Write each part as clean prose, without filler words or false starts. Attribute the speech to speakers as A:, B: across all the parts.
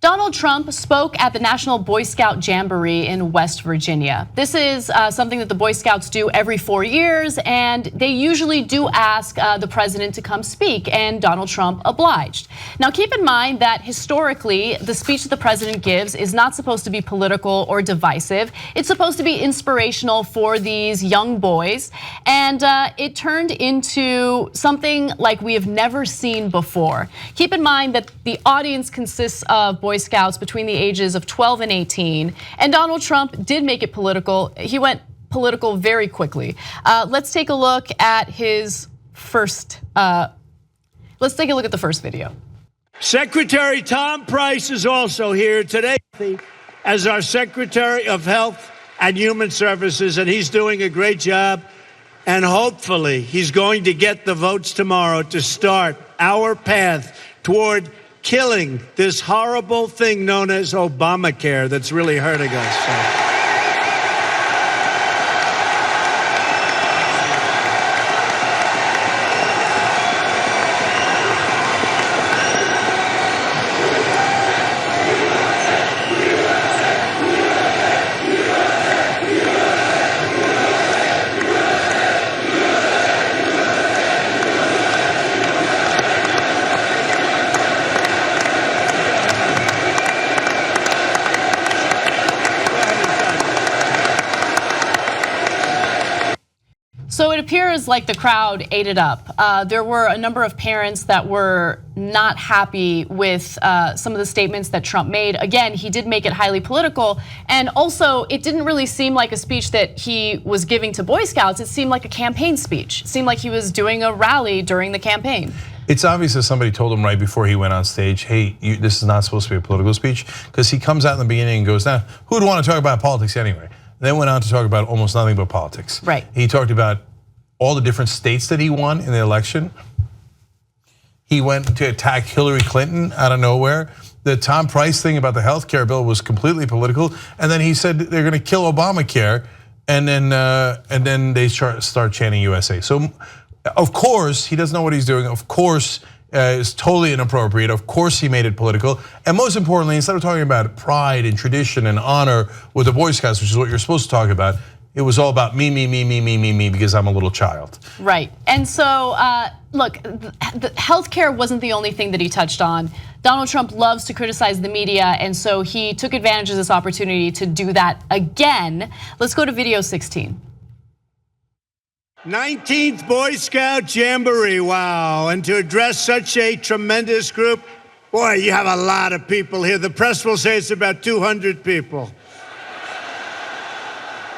A: Donald Trump spoke at the National Boy Scout Jamboree in West Virginia. This is something that the Boy Scouts do every 4 years, and they usually do ask the president to come speak, and Donald Trump obliged. Now, keep in mind that historically, the speech that the president gives is not supposed to be political or divisive. It's supposed to be inspirational for these young boys, and it turned into something like we have never seen before. Keep in mind that the audience consists of Boy Scouts between the ages of 12 and 18, and Donald Trump did make it political. He went political very quickly. Let's take a look at his first. Let's take a look at the first video.
B: Secretary Tom Price is also here today as our Secretary of Health and Human Services, and he's doing a great job. And hopefully, he's going to get the votes tomorrow to start our path toward killing this horrible thing known as Obamacare that's really hurting us.
A: So it appears like the crowd ate it up. There were a number of parents that were not happy with some of the statements that Trump made. Again, he did make it highly political, and also it didn't really seem like a speech that he was giving to Boy Scouts. It seemed like a campaign speech. It seemed like he was doing a rally during the campaign.
C: It's obvious that somebody told him right before he went on stage, hey, this is not supposed to be a political speech, because he comes out in the beginning and goes, now, who would want to talk about politics anyway? Then went on to talk about almost nothing but politics.
A: Right.
C: He talked about all the different states that he won in the election. He went to attack Hillary Clinton out of nowhere. The Tom Price thing about the healthcare bill was completely political. And then he said they're going to kill Obamacare, and then they start chanting USA. So of course, he doesn't know what he's doing. Of course, it's totally inappropriate. Of course, he made it political. And most importantly, instead of talking about pride and tradition and honor with the Boy Scouts, which is what you're supposed to talk about, it was all about me, because I'm a little child.
A: Right, and so look, the healthcare wasn't the only thing that he touched on. Donald Trump loves to criticize the media, and so he took advantage of this opportunity to do that again. Let's go to video 16.
B: 19th Boy Scout Jamboree, wow. And to address such a tremendous group, boy, you have a lot of people here. The press will say it's about 200 people.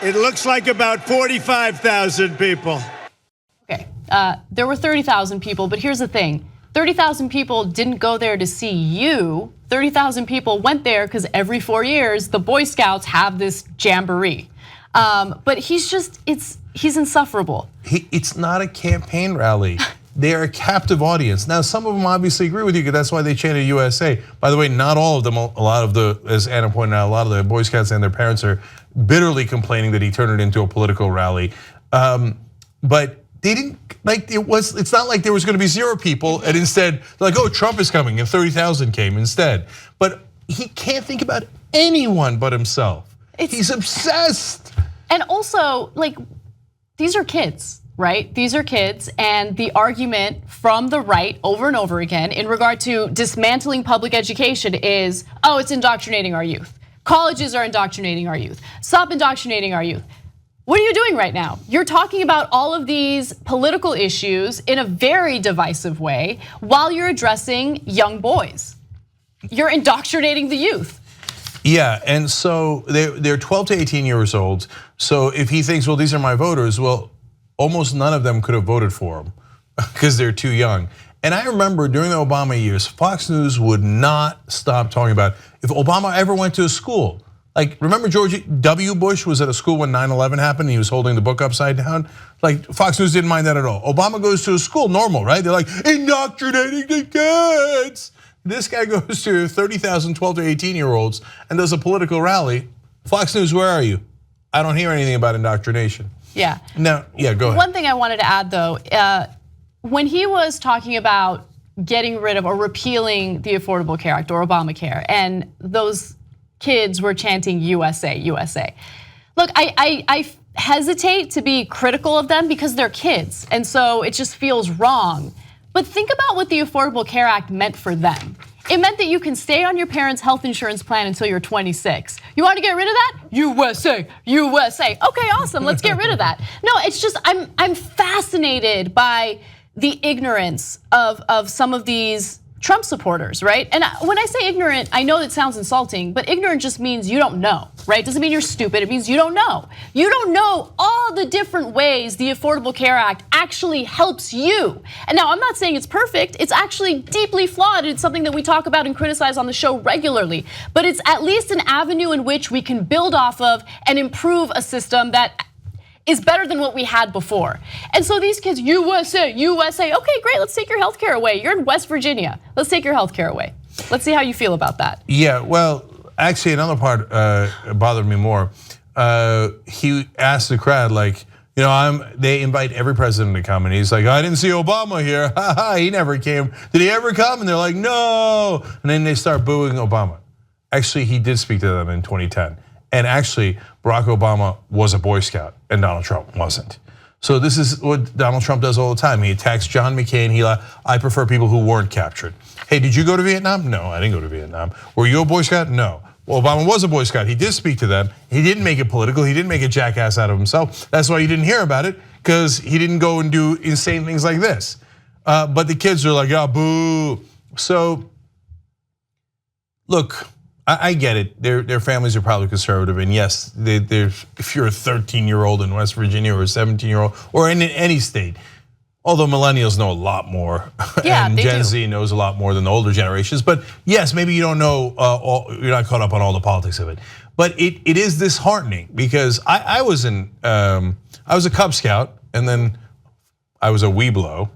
B: It looks like about 45,000 people.
A: Okay, there were 30,000 people, but here's the thing. 30,000 people didn't go there to see you. 30,000 people went there because every 4 years, the Boy Scouts have this jamboree. But he's insufferable.
C: It's not a campaign rally. They are a captive audience. Now, some of them obviously agree with you, because that's why they chanted USA. By the way, not all of them, a lot of the, as Anna pointed out, a lot of the Boy Scouts and their parents are bitterly complaining that he turned it into a political rally. But they didn't, like, it's not like there was gonna be 0 people, and instead, like, oh, Trump is coming, and 30,000 came instead. But he can't think about anyone but himself. He's obsessed.
A: And also, like, these are kids. Right? These are kids, and the argument from the right over and over again in regard to dismantling public education is, oh, it's indoctrinating our youth. Colleges are indoctrinating our youth. Stop indoctrinating our youth. What are you doing right now? You're talking about all of these political issues in a very divisive way while you're addressing young boys. You're indoctrinating the youth.
C: Yeah, and so they're 12 to 18 years old. So if he thinks, well, these are my voters, well, almost none of them could have voted for him because they're too young. And I remember during the Obama years, Fox News would not stop talking about if Obama ever went to a school. Like, remember George W. Bush was at a school when 9/11 happened and he was holding the book upside down? Like, Fox News didn't mind that at all. Obama goes to a school, normal, right? They're like, indoctrinating the kids. This guy goes to 30,000 12 to 18-year-olds and does a political rally. Fox News, where are you? I don't hear anything about indoctrination.
A: Yeah.
C: No, yeah, go ahead.
A: One thing I wanted to add though, when he was talking about getting rid of or repealing the Affordable Care Act or Obamacare, and those kids were chanting USA, USA. Look, I hesitate to be critical of them because they're kids, and so it just feels wrong. But think about what the Affordable Care Act meant for them. It meant that you can stay on your parents' health insurance plan until you're 26. You want to get rid of that? USA, USA. Okay, awesome, let's get rid of that. No, it's just, I'm fascinated by the ignorance of some of these Trump supporters, right? And when I say ignorant, I know it sounds insulting, but ignorant just means you don't know, right? Doesn't mean you're stupid, it means you don't know. You don't know all the different ways the Affordable Care Act actually helps you. And now I'm not saying it's perfect, it's actually deeply flawed. It's something that we talk about and criticize on the show regularly, but it's at least an avenue in which we can build off of and improve a system that is better than what we had before. And so these kids, USA, USA, okay, great, let's take your health care away. You're in West Virginia, let's take your health care away. Let's see how you feel about that.
C: Yeah, well, actually another part bothered me more. He asked the crowd, like, you know, they invite every president to come, and he's like, I didn't see Obama here, he never came. Did he ever come? And they're like, no. And then they start booing Obama. Actually, he did speak to them in 2010. And actually, Barack Obama was a Boy Scout and Donald Trump wasn't. So this is what Donald Trump does all the time. He attacks John McCain. I prefer people who weren't captured. Hey, did you go to Vietnam? No, I didn't go to Vietnam. Were you a Boy Scout? No. Well, Obama was a Boy Scout. He did speak to them. He didn't make it political. He didn't make a jackass out of himself. That's why you didn't hear about it, because he didn't go and do insane things like this. But the kids are like, oh, boo. So, look, I get it. Their families are probably conservative, and yes, if you're a 13-year-old in West Virginia or a 17-year-old or in any state, although millennials know a lot more,
A: yeah,
C: and Gen Z knows a lot more than the older generations. But yes, maybe you don't know, you're not caught up on all the politics of it. But it is disheartening because I was a Cub Scout, and then I was a Weeblo.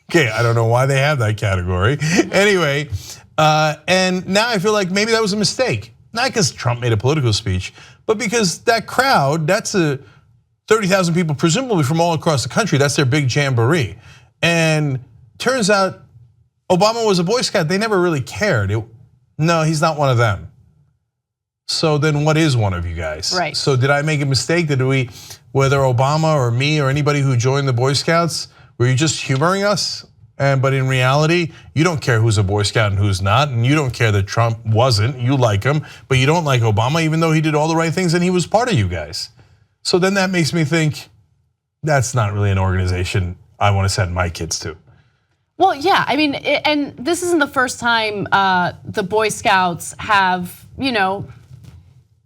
C: Okay, I don't know why they have that category. Anyway. And now I feel like maybe that was a mistake. Not because Trump made a political speech, but because that crowd, that's 30,000 people presumably from all across the country. That's their big jamboree. And turns out Obama was a Boy Scout. They never really cared. No, he's not one of them. So then what is one of you guys?
A: Right.
C: So did I make a mistake? Whether Obama or me or anybody who joined the Boy Scouts, were you just humoring us? But in reality, you don't care who's a Boy Scout and who's not, and you don't care that Trump wasn't. You like him, but you don't like Obama, even though he did all the right things and he was part of you guys. So then that makes me think that's not really an organization I want to send my kids to.
A: Well, yeah, I mean, and this isn't the first time the Boy Scouts have,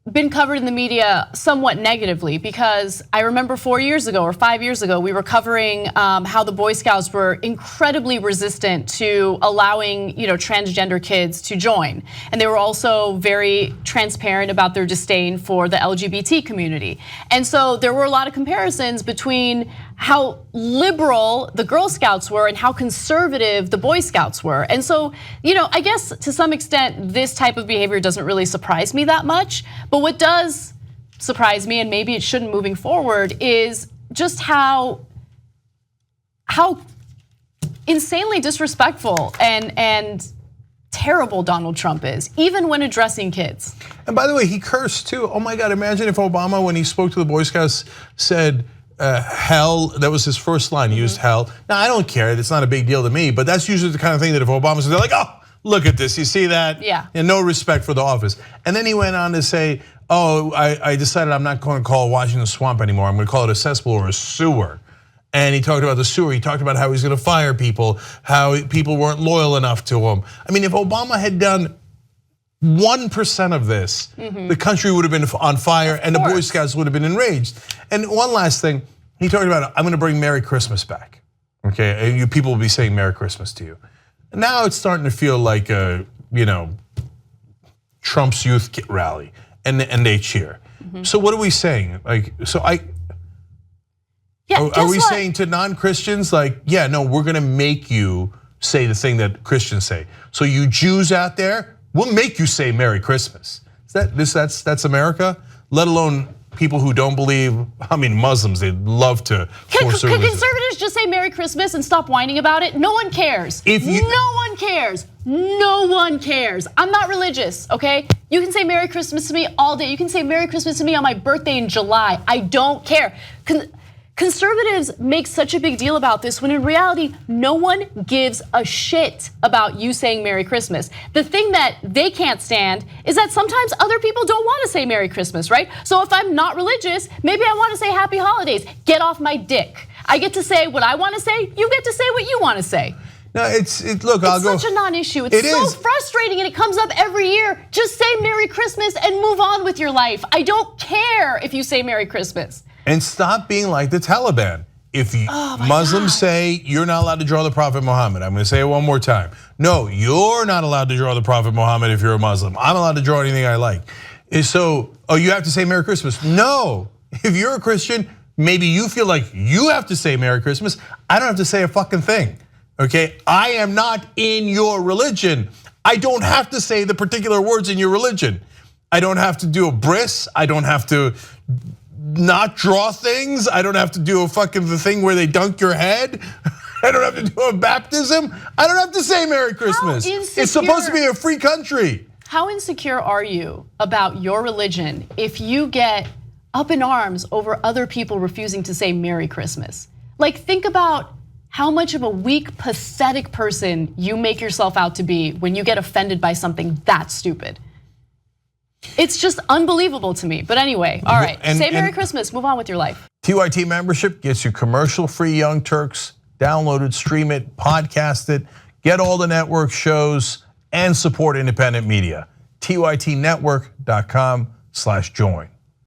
A: been covered in the media somewhat negatively, because I remember 4 years ago or 5 years ago, we were covering how the Boy Scouts were incredibly resistant to allowing transgender kids to join. And they were also very transparent about their disdain for the LGBT community. And so there were a lot of comparisons between how liberal the Girl Scouts were and how conservative the Boy Scouts were. And so, I guess to some extent, this type of behavior doesn't really surprise me that much. But what does surprise me, and maybe it shouldn't moving forward, is just how insanely disrespectful and terrible Donald Trump is, even when addressing kids.
C: And by the way, he cursed too. Oh my God, imagine if Obama, when he spoke to the Boy Scouts, said, hell, that was his first line, he used hell. Now, I don't care, it's not a big deal to me, but that's usually the kind of thing that if Obama said, they're like, oh, look at this, you see that?
A: Yeah.
C: And no respect for the office. And then he went on to say, oh, I decided I'm not going to call Washington Swamp anymore, I'm going to call it a cesspool or a sewer. And he talked about the sewer, he talked about how he's going to fire people, how people weren't loyal enough to him. I mean, if Obama had done 1% of this, the country would have been on fire and the Boy Scouts would have been enraged. And one last thing, he talked about, I'm gonna bring Merry Christmas back. Okay, and you people will be saying Merry Christmas to you. Now it's starting to feel like Trump's youth rally, and they cheer. So what are we saying? Are we saying to non-Christians, like, yeah, no, we're gonna make you say the thing that Christians say. So you Jews out there, we'll make you say Merry Christmas. That's America, let alone people who don't believe, Muslims, they love to force
A: Could conservatives just say Merry Christmas and stop whining about it? No one cares. No one cares. No one cares. I'm not religious, okay? You can say Merry Christmas to me all day. You can say Merry Christmas to me on my birthday in July. I don't care. Conservatives make such a big deal about this when in reality, no one gives a shit about you saying Merry Christmas. The thing that they can't stand is that sometimes other people don't want to say Merry Christmas, right? So if I'm not religious, maybe I want to say Happy Holidays. Get off my dick. I get to say what I want to say. You get to say what you want to say.
C: No, look,
A: it's such a non-issue. It's so frustrating and it comes up every year. Just say Merry Christmas and move on with your life. I don't care if you say Merry Christmas.
C: And stop being like the Taliban. If Muslims say you're not allowed to draw the Prophet Muhammad, I'm gonna say it one more time. No, you're not allowed to draw the Prophet Muhammad if you're a Muslim. I'm allowed to draw anything I like. So, you have to say Merry Christmas. No, if you're a Christian, maybe you feel like you have to say Merry Christmas. I don't have to say a fucking thing, okay? I am not in your religion. I don't have to say the particular words in your religion. I don't have to do a bris. I don't have to not draw things. I don't have to do the thing where they dunk your head. I don't have to do a baptism. I don't have to say Merry Christmas. It's supposed to be a free country.
A: How insecure are you about your religion if you get up in arms over other people refusing to say Merry Christmas? Like, think about how much of a weak, pathetic person you make yourself out to be when you get offended by something that stupid. It's just unbelievable to me. But anyway, all right, say Merry Christmas, move on with your life.
C: TYT membership gets you commercial-free Young Turks. Download it, stream it, podcast it, get all the network shows, and support independent media. TYTnetwork.com/join.